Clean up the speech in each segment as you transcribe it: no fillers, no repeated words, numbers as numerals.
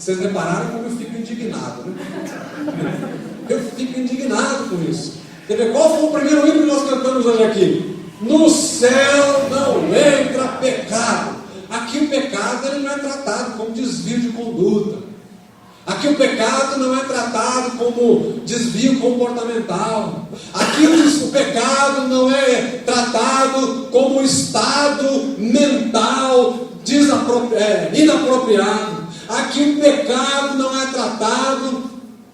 Vocês repararam como eu fico indignado, né? Eu fico indignado com isso. Quer ver, qual foi o primeiro hino que nós cantamos hoje aqui? No céu não entra pecado. Aqui o pecado ele não é tratado como desvio de conduta. Aqui o pecado não é tratado como desvio comportamental. Aqui o pecado não é tratado como estado mental inapropriado. Aqui o pecado não é tratado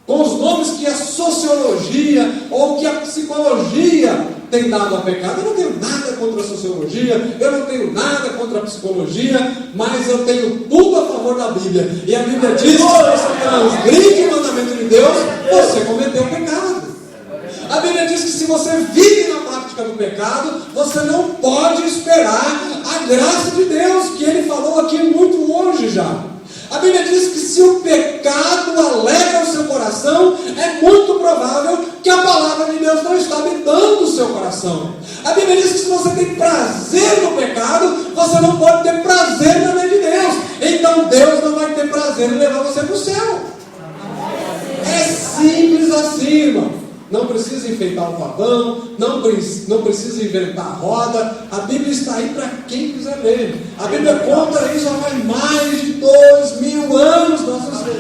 com os nomes que a sociologia ou que a psicologia tem dado a pecado. Eu não tenho nada contra a sociologia, eu não tenho nada contra a psicologia, mas eu tenho tudo a favor da Bíblia. E a Bíblia diz que se você transgride o mandamento de Deus, você cometeu pecado. A Bíblia diz que se você vive na prática do pecado, você não pode esperar a graça de Deus, que Ele falou aqui muito longe já. A Bíblia diz que se o pecado alegra o seu coração, é muito provável que a palavra de Deus não está habitando o seu coração. A Bíblia diz que se você tem prazer no pecado, você não pode ter prazer na lei de Deus. Então Deus não vai ter prazer em levar você para o céu. É simples assim, irmão. Não precisa enfeitar o pavão, não precisa inventar a roda. A Bíblia está aí para quem quiser ler. A Bíblia conta isso há mais de 2000 anos.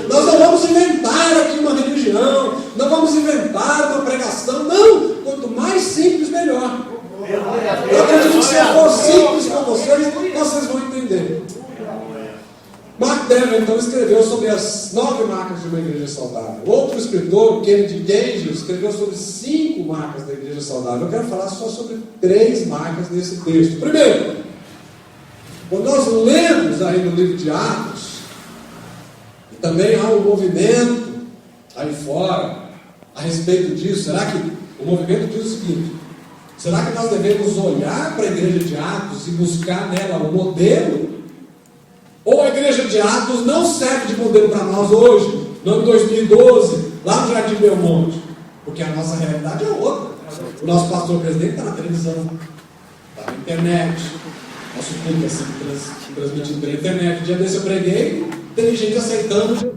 Nós não vamos inventar aqui uma religião, não vamos inventar uma pregação. Não, quanto mais simples, melhor. Eu acredito que se eu for simples com vocês vão entender. Mark Dever então escreveu sobre as 9 marcas de uma igreja saudável. Outro escritor, Kennedy Gage, escreveu sobre 5 marcas da igreja saudável. Eu quero falar só sobre 3 marcas desse texto. Primeiro, quando nós lemos aí no livro de Atos, e também há um movimento aí fora a respeito disso. Será que o movimento diz o seguinte: será que nós devemos olhar para a igreja de Atos e buscar nela um modelo? Ou a igreja de Atos não serve de modelo para nós hoje, no ano 2012, lá no Jardim Belmonte? Porque a nossa realidade é outra. O nosso pastor presidente está na televisão, está na internet, nosso culto é sempre transmitido pela internet. Um dia desse eu preguei, tem gente aceitando.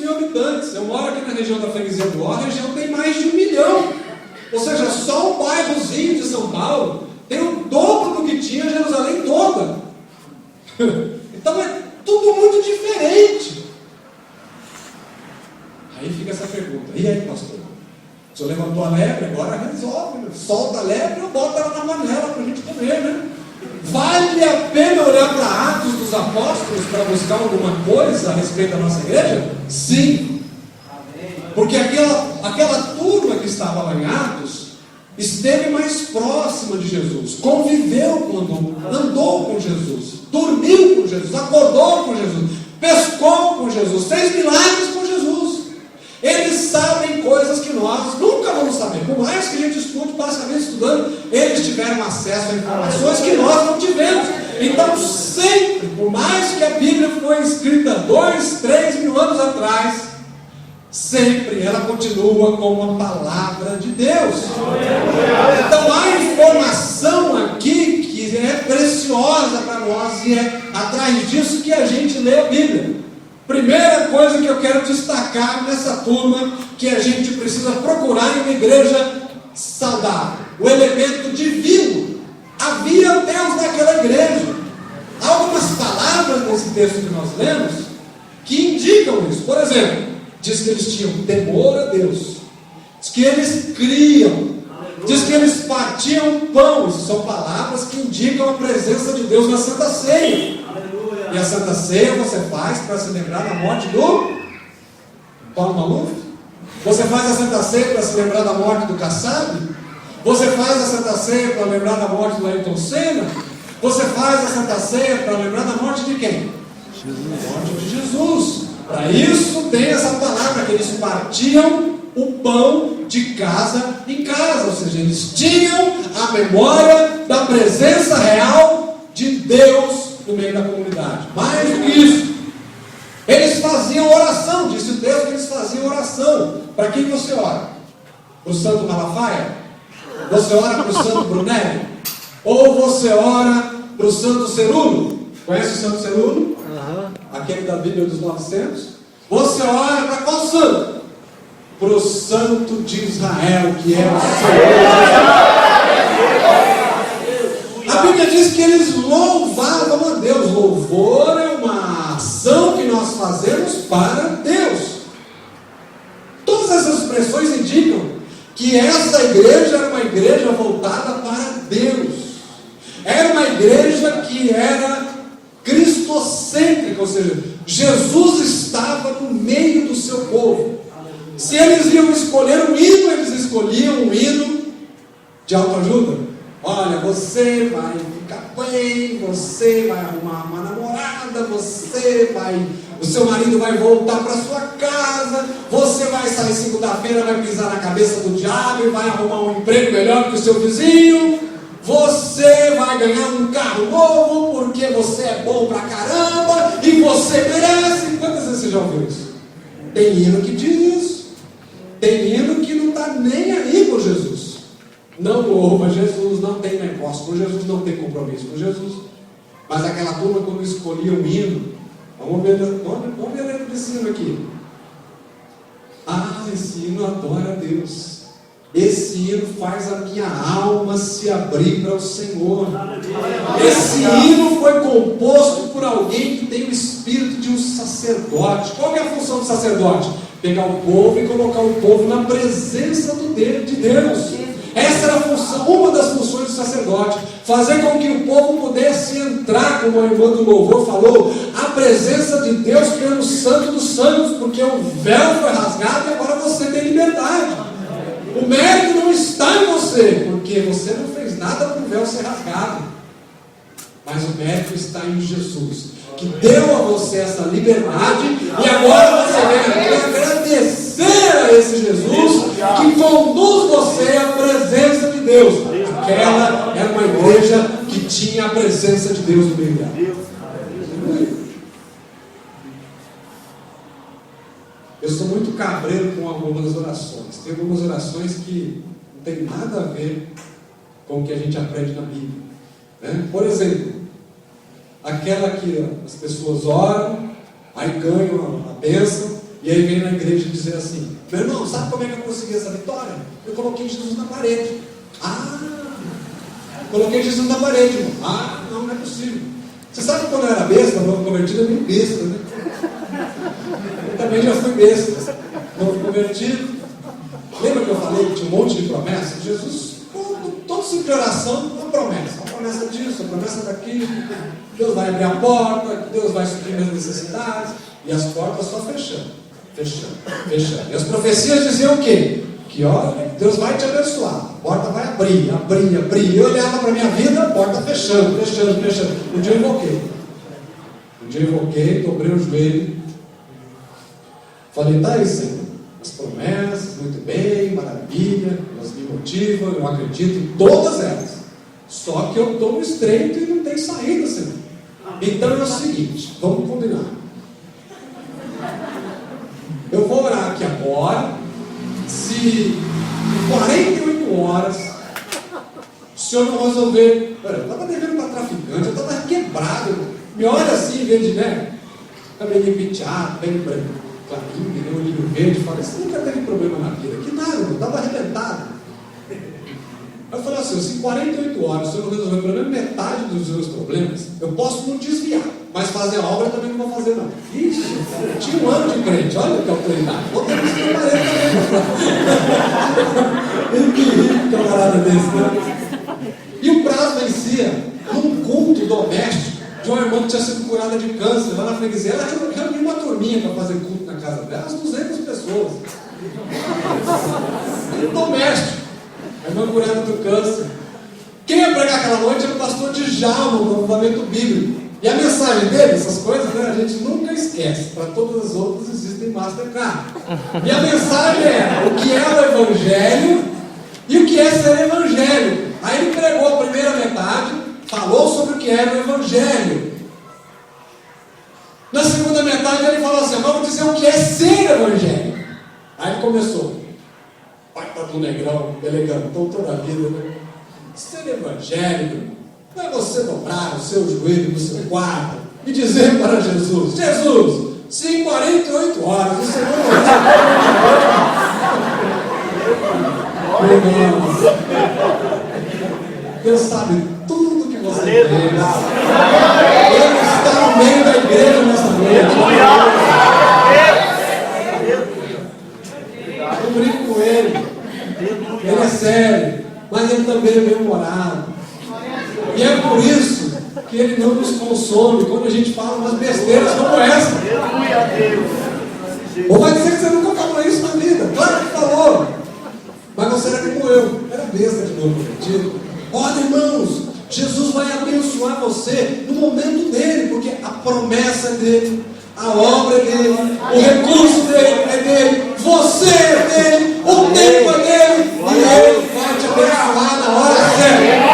Habitantes. Eu moro aqui na região da Freguesia do Ó, a região tem mais de 1 milhão. Ou seja, só um bairrozinho de São Paulo tem o dobro do que tinha Jerusalém toda. Então é tudo muito diferente. Aí fica essa pergunta: e aí, pastor? O senhor levantou a lebre, agora resolve, solta a lebre ou bota ela na panela para a gente comer, né? Vale a pena olhar para Atos dos Apóstolos para buscar alguma coisa a respeito da nossa igreja? Sim. Porque aquela turma que estava lá em Atos esteve mais próxima de Jesus, conviveu com andou com Jesus, dormiu com Jesus, acordou com Jesus, pescou com Jesus, fez milagres com Jesus. Eles sabem coisas que nós nunca vamos saber. Por mais que a gente estude, basicamente estudando, eles tiveram acesso a informações que nós não tivemos. Então sempre, por mais que a Bíblia foi escrita 2, 3 mil anos atrás, sempre ela continua como a palavra de Deus. Então há informação aqui que é preciosa para nós, e é atrás disso que a gente lê a Bíblia. Primeira coisa que eu quero destacar nessa turma, que a gente precisa procurar em uma igreja saudável: o elemento divino. Havia Deus naquela igreja. Há algumas palavras nesse texto que nós lemos que indicam isso. Por exemplo, diz que eles tinham temor a Deus, diz que eles criam, diz que eles partiam pão. Isso são palavras que indicam a presença de Deus na Santa Ceia. E a Santa Ceia você faz para se lembrar da morte do Paulo Maluf? Você faz a Santa Ceia para se lembrar da morte do Kassab? Você faz a Santa Ceia para lembrar da morte do Ayrton Senna? Você faz a Santa Ceia para lembrar da morte de quem? Da morte de Jesus. Para isso tem essa palavra, que eles partiam o pão de casa em casa, ou seja, eles tinham a memória da presença real de Deus no meio da comunidade. Mais do que isso, eles faziam oração, disse o texto que eles faziam oração. Para quem você ora? Para o Santo Malafaia? Você ora para o Santo Brunelli? Ou você ora para o Santo Cerulo? Conhece o Santo Cerulo? Aquele da Bíblia dos 900? Você ora para qual santo? Para o Santo de Israel, que é o Senhor. A Bíblia diz que eles louvavam a Deus. Louvor é uma ação que nós fazemos para Deus. Todas essas expressões indicam que essa igreja era uma igreja voltada para Deus. Era uma igreja que era cristocêntrica, ou seja, Jesus estava no meio do seu povo. Se eles iam escolher um hino, eles escolhiam um hino de autoajuda. Olha, você vai ficar bem, você vai arrumar uma namorada, o seu marido vai voltar para sua casa, você vai sair segunda-feira, vai pisar na cabeça do diabo e vai arrumar um emprego melhor que o seu vizinho. Você vai ganhar um carro novo porque você é bom pra caramba e você merece. Quantas vezes você já ouviu isso? Tem hino que diz isso. Tem hino que não está nem aí com Jesus. Não louva Jesus, não tem negócio com Jesus, não tem compromisso com Jesus. Mas aquela turma, quando escolhia um hino, vamos ver a letra desse hino aqui. Ah, esse hino adora a Deus. Esse hino faz a minha alma se abrir para o Senhor. Esse hino foi composto por alguém que tem o espírito de um sacerdote. Qual é a função do sacerdote? Pegar o povo e colocar o povo na presença de Deus. Essa era a função, uma das funções do sacerdote. Fazer com que o povo pudesse entrar, como a irmã do louvor falou, a presença de Deus, que é no Santo dos Santos, porque o véu foi rasgado e agora você tem liberdade. O mérito não está em você, porque você não fez nada para o véu ser rasgado. Mas o mérito está em Jesus, que deu a você essa liberdade, e agora você deve agradecer a esse Jesus que conduz você à presença de Deus. Aquela era uma igreja que tinha a presença de Deus no meio dela. Eu sou muito cabreiro com algumas orações. Tem algumas orações que não tem nada a ver com o que a gente aprende na Bíblia, né? Por exemplo, aquela que as pessoas oram, aí ganham a bênção, e aí vem na igreja dizer assim: meu irmão, sabe como é que eu consegui essa vitória? Eu coloquei Jesus na parede. Coloquei Jesus na parede, irmão. Não é possível. Você sabe que quando eu era besta, novo convertido, eu meio besta, né? Eu também já fui besta, novo convertido. Lembra que eu falei que tinha um monte de promessas? Jesus, todo ciclo de oração, uma promessa disso, uma promessa daquilo. Deus vai abrir a porta, Deus vai suprir as necessidades, e as portas só fechando. E as profecias diziam o quê? Que olha, Deus vai te abençoar, a porta vai abrir. Eu olhava para a minha vida, a porta fechando. Um dia eu invoquei, dobrei o joelho, falei: tá aí, Senhor, as promessas, muito bem, maravilha, elas me motivam, eu acredito em todas elas, só que eu estou no estreito e não tem saída, Senhor. Então é o seguinte, vamos combinar. Eu vou orar aqui agora. Se em 48 horas o senhor não resolver, eu estava devendo para traficante, eu estava quebrado, me olha assim, em vez de, né? Cabelinho penteado, bem clarinho, olhinho verde, fala: você nunca teve problema na vida, que nada, eu estava arrebentado. Eu falei assim: se em 48 horas o senhor não resolver pelo menos metade dos meus problemas, eu posso não desviar, mas fazer a obra eu também não vou fazer, não. Ixi, tinha um ano de crente, olha que autoridade. Vou ter que se também. Que camarada desse, né? E o prazo vencia num culto doméstico de uma irmã que tinha sido curada de câncer lá na freguesia. Ela reuniu uma turminha para fazer culto na casa dela, umas 200 pessoas. Um doméstico. A irmã curada do câncer. Quem ia pregar aquela noite era o pastor Djalma, no Fundamento Bíblico. E a mensagem dele, essas coisas, né, a gente nunca esquece. Para todas as outras existem Mastercard. E a mensagem é o que é o Evangelho e o que é ser Evangelho. Aí ele pregou a primeira metade, falou sobre o que era o Evangelho. Na segunda metade ele falou assim: vamos dizer o que é ser Evangelho. Aí ele começou. Pai tá do negrão, elegantou toda a vida, né? Ser Evangelho não é você dobrar o seu joelho no seu quarto e dizer para Jesus: Jesus, se em 48 horas o Senhor Deus sabe tudo que você fez. Ele está no meio da igreja nessa noite. Eu brinco com ele. Ele é sério, mas ele também é bem-humorado. E é por isso que ele não nos consome quando a gente fala umas besteiras como essa. Ou vai dizer que você nunca falou isso na vida? Claro que falou. Mas você era como eu. Era besta de novo, mentira. Olha, irmãos, Jesus vai abençoar você no momento dele, porque a promessa é dele, a obra é dele, o recurso dele é dele, você é dele, o tempo é dele, e ele vai te abençoar na hora certa.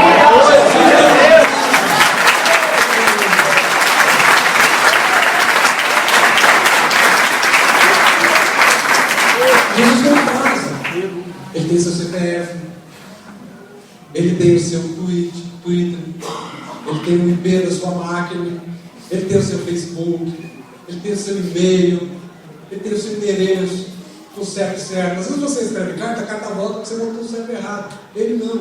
Jesus não passa. Ele tem seu CPF, ele tem o seu Twitter, ele tem o IP da sua máquina, ele tem o seu Facebook, ele tem o seu e-mail, ele tem o seu endereço, o CEP certo. Às vezes você escreve carta, a carta volta porque você botou o CEP errado. Ele não.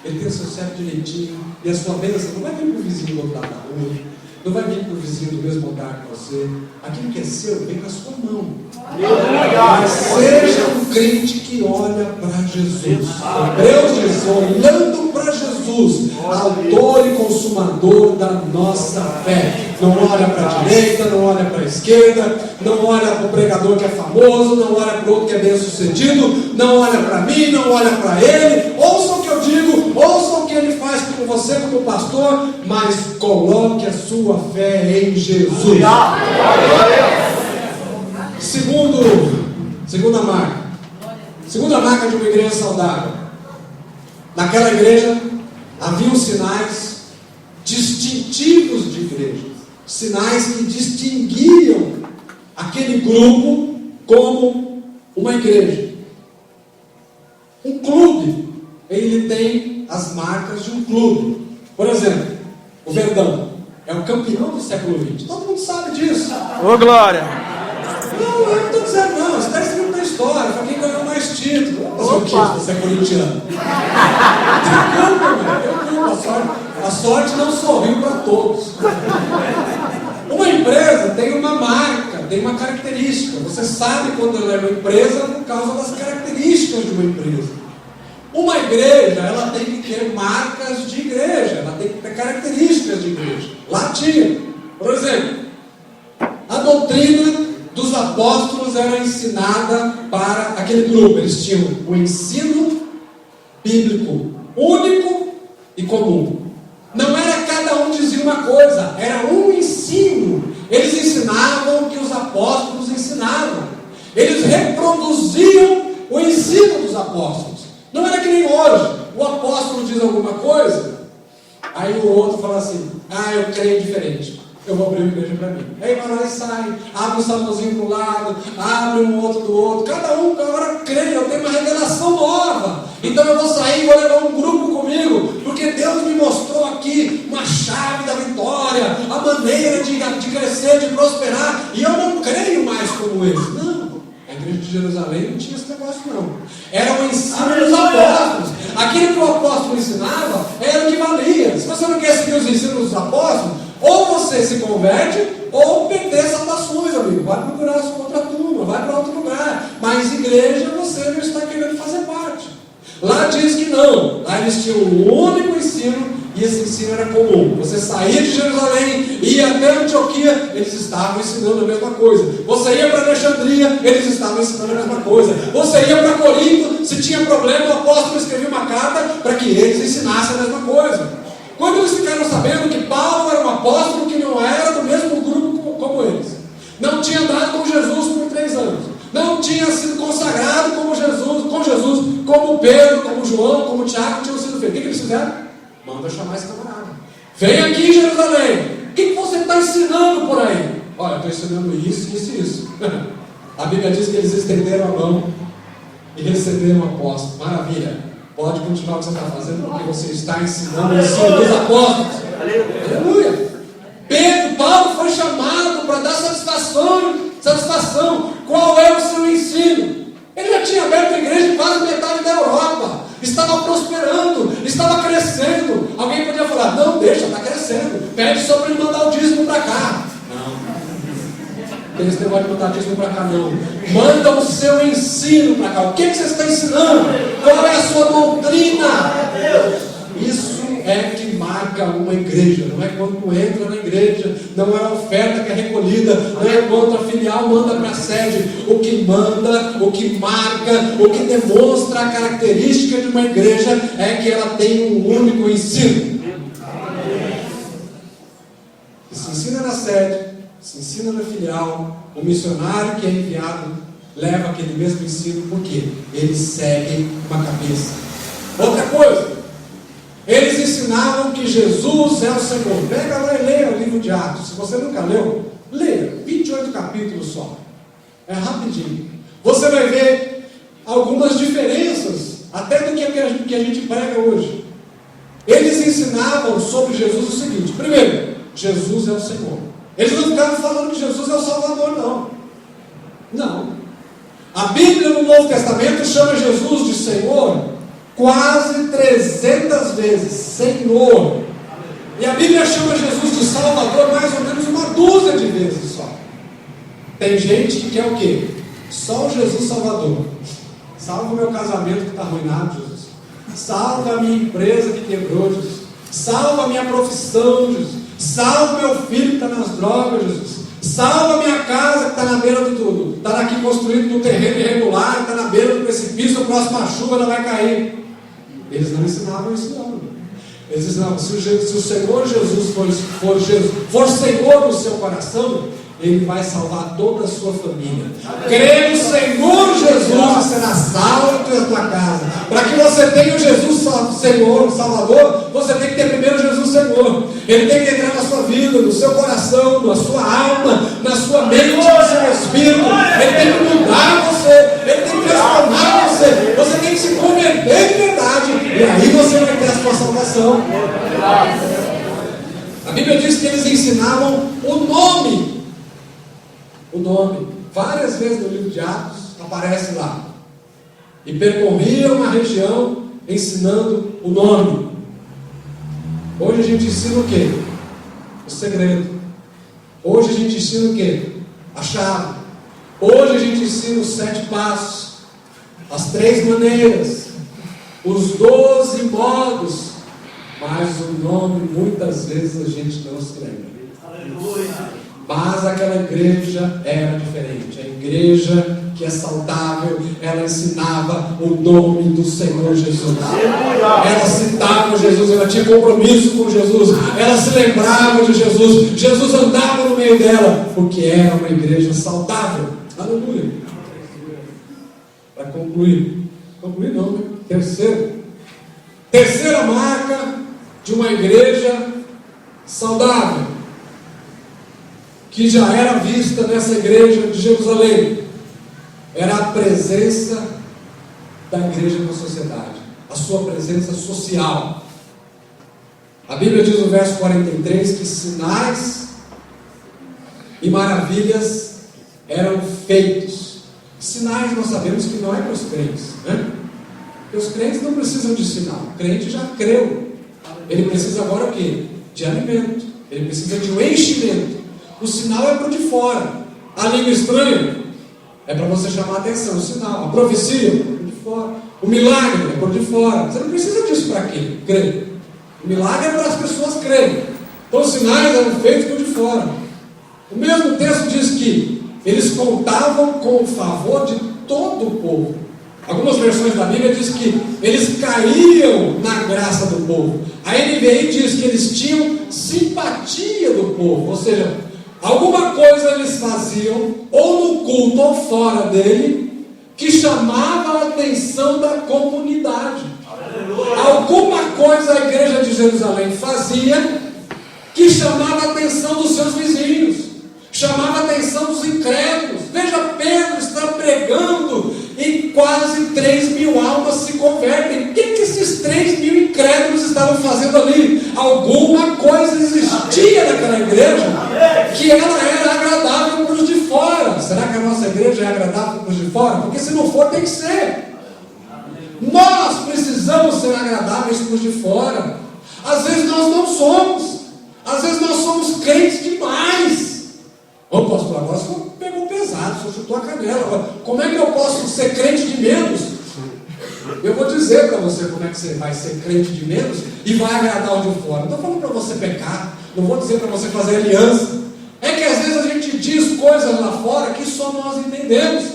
Ele tem o seu CEP direitinho. E a sua bênção não vai vir para o vizinho do outro lado da rua, não vai vir para o vizinho do mesmo andar que você. Aquilo que é seu vem na sua mão. Mas seja um crente que olha para Jesus. Hebreus diz: olhando para Jesus, autor e consumador da nossa fé. Não olha para a direita, não olha para a esquerda, não olha para o pregador que é famoso, não olha para o outro que é bem sucedido, não olha para mim, não olha para ele. Ouça o que eu digo, ouça o que ele faz com você como pastor, mas coloque a sua fé em Jesus. Segunda marca de uma igreja saudável. Naquela igreja haviam sinais distintivos de igreja, sinais que distinguiam aquele grupo como uma igreja. Um clube, ele tem as marcas de um clube. Por exemplo, o Verdão é o campeão do século XX. Todo mundo sabe disso. Ô glória! Não, eu não estou dizendo não, isso está escrito na história, foi quem ganhou mais títulos. Não é o título, você é corintiano. A sorte não sorriu para todos. Uma empresa tem uma marca, tem uma característica. Você sabe quando ela é uma empresa por causa das características de uma empresa. Uma igreja, ela tem que ter marcas de igreja, ela tem que ter características de igreja. Lá tinha, por exemplo, a doutrina dos apóstolos era ensinada para aquele grupo. Eles tinham o ensino bíblico único e comum. Não era cada um dizia uma coisa, era um ensino. Eles ensinavam o que os apóstolos ensinavam. Eles reproduziam o ensino dos apóstolos. Não era que nem hoje, o apóstolo diz alguma coisa, aí o outro fala assim: eu creio diferente, eu vou abrir uma igreja para mim. Aí vai lá e sai, abre um salmozinho para um lado, abre um outro do outro. Cada um agora crê, eu tenho uma revelação nova. Então eu vou sair e vou levar um grupo comigo, porque Deus me mostrou aqui uma chave da vitória, a maneira de crescer, de prosperar, e eu não creio mais como esse. Não, a igreja de Jerusalém não tinha esse negócio não. Era o ensino dos apóstolos. Aquilo que o apóstolo ensinava era o que valia. Se você não quer seguir os ensinos dos apóstolos, ou você se converte, ou perder salvações, amigo. Vai procurar a sua outra turma, vai para outro lugar. Mas igreja você não está querendo fazer parte. Lá diz que não. Lá eles tinham um único ensino, e esse ensino era comum. Você saía de Jerusalém, ia até Antioquia, eles estavam ensinando a mesma coisa. Você ia para Alexandria, eles estavam ensinando a mesma coisa. Você ia para Corinto, se tinha problema, o apóstolo escrevia uma carta para que eles ensinassem a mesma coisa. Quando eles ficaram sabendo que Paulo era um apóstolo que não era do mesmo grupo como eles, não tinha andado com Jesus por 3 anos, não tinha sido consagrado com Jesus, como Pedro, como João, como Tiago tinham sido feitos, o que eles fizeram? Manda chamar esse camarada. Vem aqui em Jerusalém. O que você está ensinando por aí? Olha, eu estou ensinando isso, isso e isso. A Bíblia diz que eles estenderam a mão e receberam o apóstolo. Maravilha. Pode continuar o que você está fazendo, porque você está ensinando o ensino dos apóstolos. Aleluia. Paulo foi chamado para dar satisfação. Qual é o seu ensino? Ele já tinha aberto a igreja em quase metade da Europa. Estava prosperando, estava crescendo. Alguém podia falar, não, deixa, está crescendo. Pede só para ele mandar o dízimo para cá. Não. Eles não podem mandar dízimo para cá, não. Manda o seu ensino para cá. O que você está ensinando? Qual é a sua doutrina? Isso é que marca uma igreja. Não é quando entra na igreja, não é a oferta que é recolhida, não é quando a filial manda para a sede. O que manda, o que marca, o que demonstra a característica de uma igreja é que ela tem um único ensino. E se ensina na sede, se ensina na filial, o missionário que é enviado leva aquele mesmo ensino, porque eles seguem uma cabeça. Outra coisa, eles ensinavam que Jesus é o Senhor. Pega lá e leia o livro de Atos. Se você nunca leu, leia, 28 capítulos só. É rapidinho. Você vai ver algumas diferenças, até do que a gente prega hoje. Eles ensinavam sobre Jesus o seguinte: primeiro, Jesus é o Senhor. Eles não ficavam falando que Jesus é o Salvador, não. Não. A Bíblia no Novo Testamento chama Jesus de Senhor quase 300 vezes. Senhor. E a Bíblia chama Jesus de Salvador mais ou menos uma dúzia de vezes só. Tem gente que quer o quê? Só o Jesus Salvador. Salva o meu casamento que está arruinado, Jesus. Salva a minha empresa que quebrou, Jesus. Salva a minha profissão, Jesus. Salva meu filho que está nas drogas, Jesus. Salva a minha casa que está na beira do tudo. Está aqui construído num terreno irregular, está na beira do precipício, a próxima chuva ela vai cair. Eles não ensinavam isso, não. Eles ensinavam, se o Senhor Jesus for Senhor no seu coração, Ele vai salvar toda a sua família. Crê no Senhor Jesus, será salvo a tua casa. Para que você tenha o Jesus Senhor, o Salvador, você tem que ter primeiro Jesus Senhor. Ele tem que entrar na sua vida, no seu coração, na sua alma, na sua mente, no seu espírito. Ele tem que mudar você, Ele tem que transformar você. Você tem que se converter de verdade. E aí você vai ter a sua salvação. A Bíblia diz que eles ensinavam o nome. O nome, várias vezes no livro de Atos, aparece lá. E percorriam uma região ensinando o nome. Hoje a gente ensina o quê? O segredo. Hoje a gente ensina o quê? A chave. Hoje a gente ensina os 7 passos, as 3 maneiras, os 12 modos. Mas o nome muitas vezes a gente não se lembra. Aleluia. Mas aquela igreja era diferente. A igreja que é saudável, ela ensinava o nome do Senhor Jesus. Ela citava Jesus, ela tinha compromisso com Jesus, ela se lembrava de Jesus. Jesus andava no meio dela, porque era uma igreja saudável. Aleluia. Para concluir não, né? Terceira marca de uma igreja saudável, que já era vista nessa igreja de Jerusalém, era a presença da igreja na sociedade, a sua presença social. A Bíblia diz no verso 43 que sinais e maravilhas eram feitos. Sinais nós sabemos que não é para os crentes, né? Porque os crentes não precisam de sinal. O crente já creu. Ele precisa agora o quê? De alimento. Ele precisa de um enchimento. O sinal é para o de fora. A língua estranha é para você chamar a atenção. O sinal, a profecia é para o de fora. O milagre é para o de fora. Você não precisa disso para quê? Crer. O milagre é para as pessoas crerem. Então os sinais eram feitos por de fora. O mesmo texto diz que eles contavam com o favor de todo o povo. Algumas versões da Bíblia diz que eles caíam na graça do povo. A NVI diz que eles tinham simpatia do povo, ou seja, alguma coisa eles faziam, ou no culto ou fora dele, que chamava a atenção da comunidade. Alguma coisa a igreja de Jerusalém fazia que chamava a atenção dos seus vizinhos, chamava a atenção dos incrédulos. Veja, Pedro está pregando e quase 3.000 almas se convertem. O que esses 3.000 incrédulos estavam fazendo ali? Alguma coisa existia naquela igreja que ela era agradável para os de fora. Será que a nossa igreja é agradável para os de fora? Porque se não for, tem que ser. Nós precisamos ser agradáveis para os de fora. Às vezes nós não somos. Às vezes nós somos crentes demais. Ô pastor, agora você pegou pesado, você chutou a canela. Como é que eu posso ser crente de menos? Eu vou dizer para você como é que você vai ser crente de menos e vai agradar o de fora. Não estou falando para você pecar, não vou dizer para você fazer aliança. É que às vezes a gente diz coisas lá fora que só nós entendemos.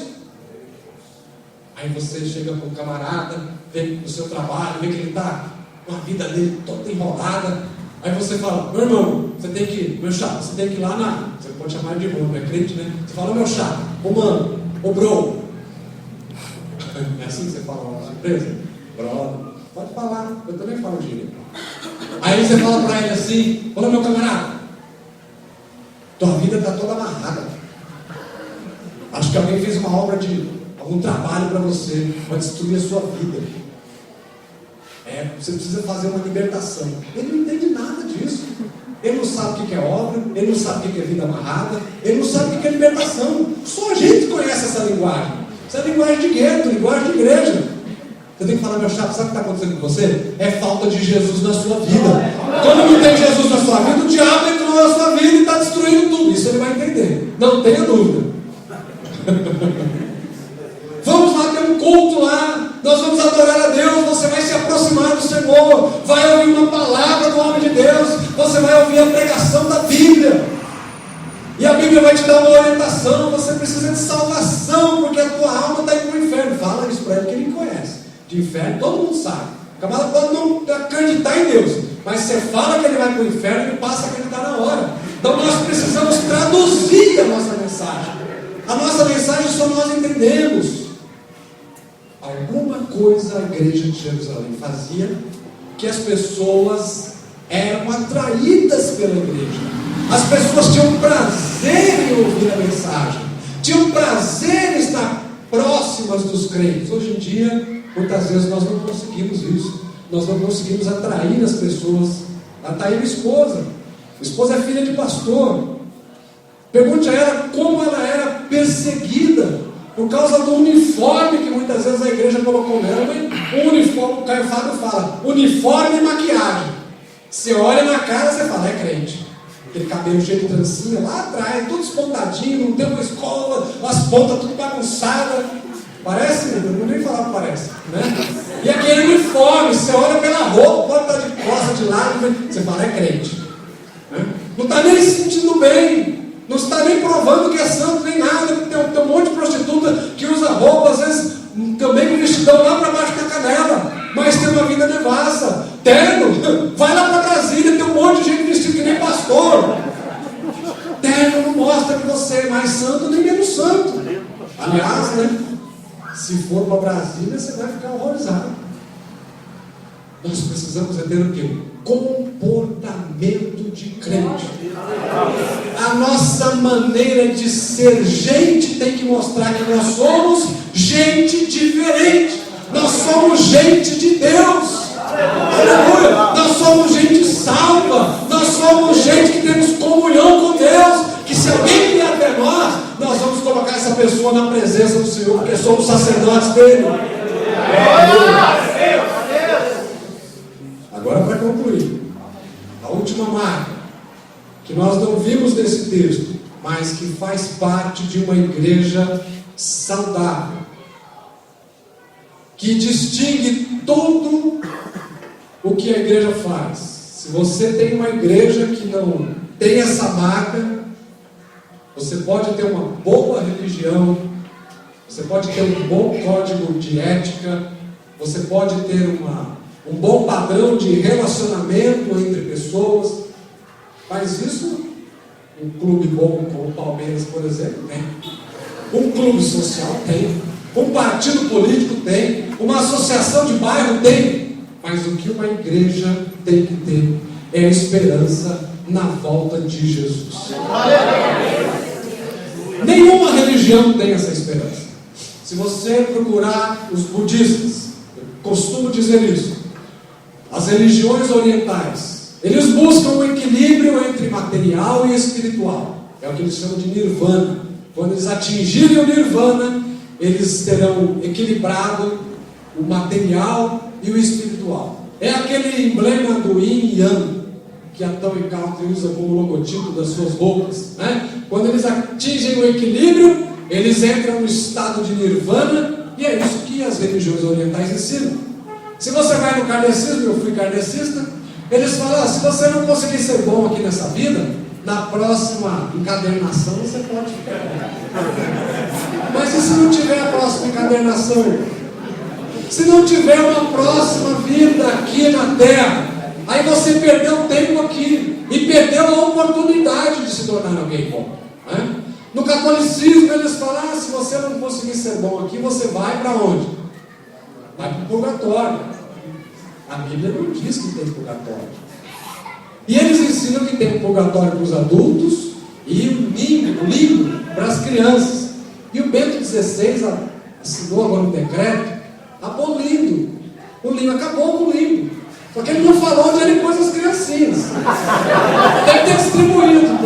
Aí você chega para um camarada, vê no seu trabalho, vê que ele está com a vida dele toda enrolada. Aí você fala, meu irmão, você tem que, meu chapa, você tem que ir lá na, você pode chamar de irmão, não é crente, né? Você fala, meu chapa, ô mano, ô bro. É assim que você fala na empresa? Brother. Pode falar, eu também falo gíria. Aí você fala para ele assim, olha meu camarada, tua vida está toda amarrada. Acho que alguém fez uma obra de algum trabalho para você, para destruir a sua vida. Você precisa fazer uma libertação. Ele não entende nada disso. Ele não sabe o que é obra, ele não sabe o que é vida amarrada, ele não sabe o que é libertação. Só a gente conhece essa linguagem. Essa é linguagem de gueto, linguagem de igreja. Você tem que falar, meu chato, sabe o que está acontecendo com você? É falta de Jesus na sua vida. Quando não tem Jesus na sua vida, o diabo entrou na sua vida e está destruindo tudo. Isso ele vai entender. Não tenha dúvida. Vamos lá ter um culto lá, nós vamos adorar a Deus, você vai se aproximar do Senhor, vai ouvir uma palavra do homem de Deus, você vai ouvir a pregação da Bíblia, e a Bíblia vai te dar uma orientação, você precisa de salvação, porque a tua alma está indo para o inferno. Fala isso para ele que ele conhece. De inferno todo mundo sabe, o camarada pode não acreditar em Deus, mas você fala que ele vai para o inferno e passa a acreditar na hora. Então nós precisamos traduzir a nossa mensagem. A nossa mensagem só nós entendemos. Alguma coisa a igreja de Jerusalém fazia que as pessoas eram atraídas pela igreja. As pessoas tinham prazer em ouvir a mensagem, tinham prazer em estar próximas dos crentes. Hoje em dia, muitas vezes nós não conseguimos isso. Nós não conseguimos atrair as pessoas. Atrair a esposa. A esposa é filha de pastor. Pergunte a ela como ela era perseguida por causa do uniforme que muitas vezes a igreja colocou nela. O uniforme, o Caio Fábio fala, uniforme e maquiagem. Você olha na cara e você fala, é crente. Aquele cabelo cheio de trancinha lá atrás, tudo espontadinho, não tem uma escova, as pontas tudo bagunçadas. Parece, eu não vou nem falar o que parece, né? E aquele uniforme, você olha pela roupa, pode estar de costas, de lado, você fala, é crente. Não está nem se sentindo bem. Não está nem provando que é santo, nem nada. Tem um monte de prostituta que usa roupa, às vezes também com vestidão lá para baixo da canela, mas tem uma vida devassa, terno. Vai lá para Brasília, tem um monte de gente vestido que nem pastor. Terno não mostra que você é mais santo nem menos santo. Aliás, né, se for para Brasília, você vai ficar horrorizado. Nós precisamos ter o quê? Comportamento de crente. A nossa maneira de ser gente tem que mostrar que nós somos gente diferente. Nós somos gente de Deus. Aleluia. Nós somos gente salva. Nós somos gente que temos comunhão com Deus. Que se alguém vier até nós, nós vamos colocar essa pessoa na presença do Senhor, porque somos sacerdotes dele. Agora, para concluir, a última marca que nós não vimos nesse texto, mas que faz parte de uma igreja saudável, que distingue tudo o que a igreja faz. Se você tem uma igreja que não tem essa marca, você pode ter uma boa religião, você pode ter um bom código de ética, você pode ter um bom padrão de relacionamento entre pessoas, mas isso, um clube bom como o Palmeiras, por exemplo, tem. Um clube social tem. Um partido político tem. Uma associação de bairro tem. Mas o que uma igreja tem que ter é a esperança na volta de Jesus. Nenhuma religião tem essa esperança. Se você procurar os budistas, eu costumo dizer isso, as religiões orientais, eles buscam um equilíbrio entre material e espiritual. É o que eles chamam de nirvana. Quando eles atingirem o nirvana, eles terão equilibrado o material e o espiritual. É aquele emblema do Yin e Yang que a Town & Country usa como logotipo das suas roupas, né? Quando eles atingem o equilíbrio, eles entram no estado de nirvana, e é isso que as religiões orientais ensinam. Se você vai no kardecismo, eu fui kardecista, eles falam, se você não conseguir ser bom aqui nessa vida, na próxima encadernação você pode ficar. Mas e se não tiver a próxima encadernação? Se não tiver uma próxima vida aqui na Terra, aí você perdeu o tempo aqui e perdeu a oportunidade de se tornar alguém bom, né? No catolicismo eles falam, se você não conseguir ser bom aqui, você vai para onde? Vai para o purgatório. A Bíblia não diz que tem purgatório. E eles ensinam que tem um purgatório para os adultos e um limbo para as crianças. E o Bento XVI assinou agora um decreto abolindo o limbo, acabou com o limbo. Só que ele não falou onde ele pôs as criancinhas. Tem que ter distribuído,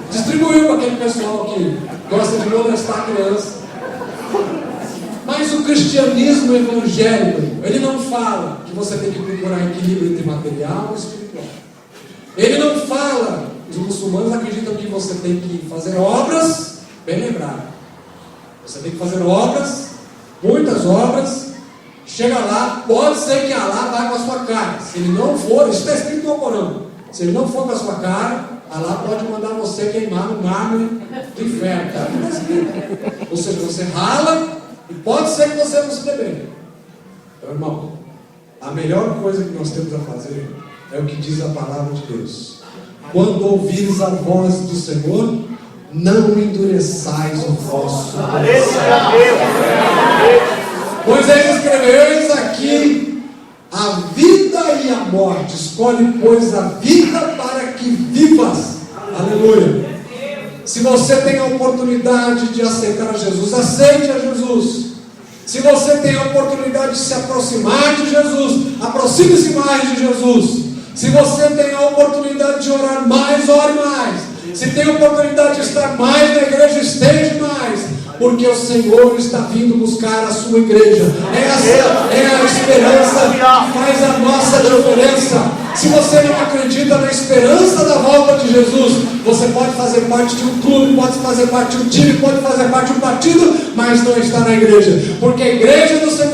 distribuiu para aquele pessoal que gosta de molestar a criança. Mas o cristianismo evangélico, ele não fala que você tem que procurar equilíbrio entre material e espiritual. Ele não fala, os muçulmanos acreditam que você tem que fazer obras, bem lembrado, você tem que fazer obras, muitas obras, chega lá, pode ser que Allah vá com a sua cara. Se ele não for, isso está escrito no Corão, se ele não for com a sua cara, Allah pode mandar você queimar no mármore do inferno. Tá? Ou seja, você rala e pode ser que você não se dê bem. Então, irmão, a melhor coisa que nós temos a fazer é o que diz a palavra de Deus. Quando ouvires a voz do Senhor, não endureçais o vosso coração. Moisés escreveu, eis aqui a vida e a morte. Escolhe, pois, a vida para que vivas. Aleluia. Se você tem a oportunidade de aceitar a Jesus, aceite a Jesus. Se você tem a oportunidade de se aproximar de Jesus, aproxime-se mais de Jesus. Se você tem a oportunidade de orar mais, ore mais. Se tem a oportunidade de estar mais na igreja, esteja mais. Porque o Senhor está vindo buscar a sua igreja. Essa é a esperança que faz a nossa diferença. Se você não acredita na esperança da volta de Jesus, você pode fazer parte de um clube, pode fazer parte de um time, pode fazer parte de um partido, mas não está na igreja. Porque a igreja do Senhor